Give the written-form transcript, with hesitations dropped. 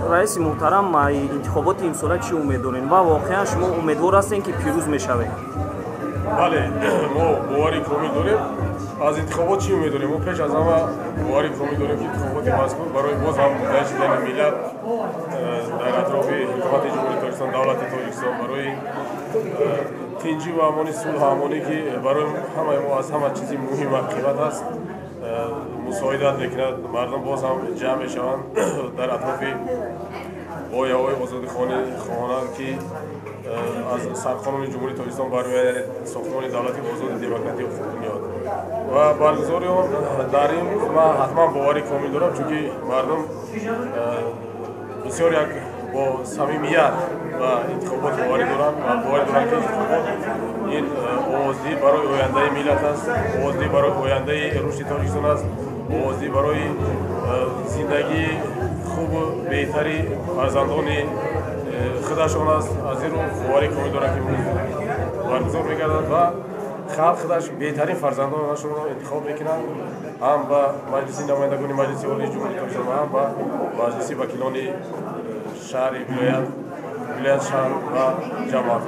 раиси муҳтарам, интихоботи имсола чӣ умед дорем ва воқеан шумо умедвор ҳастем ки пирӯз мешавед? бале, мо бовари комил дорем. аз интихобот чӣ умед дорем? мо пеш аз ҳама бовари комил дорем ки интихоботи мазкур барои боз ҳам гашидани миллат дар атрофи ҳукумати ҷумҳурии Тоҷикистон, давлати Тоҷикистон, барои тинҷӣ ва амони сулҳу амонӣ ки барои ҳамаи мо аз ҳама чизи муҳим ва қимат аст, мусоидат мекунад, мардум боз ҳам ҷамъ мешаванд дар атрофи оявҳои озодихоҳона ки аз сарқонуни ҷумҳурии Тоҷикистон барояд сохтмони давлати озоди демократии ҳукумиёт ва баргузори он дар ин ман ҳатман бовари комил дорам, чунки мардум бисёр як бо самимият ва интихобот боварӣ доранд ва боварӣ доранд ки интихобот ин овоздиҳӣ барои ояндаи миллат аст, овоздиҳӣ барои ояндаи рушди Тоҷикистон аст, овоздиҳӣ барои зиндагии хубу беҳтари фарзандони худашон аст. аз ин рӯ бовари комил дорам ки баргузор мегардад ва халқ худаш беҳтарин фарзандонашонро интихоб мекунад, ҳам ба маҷлиси намояндагони маҷлиси олии ҷумҳурии Тоҷикистон ва ҳам ба маҷлиси вакилони шаҳри вилоят шаҳр ва ҷамоат.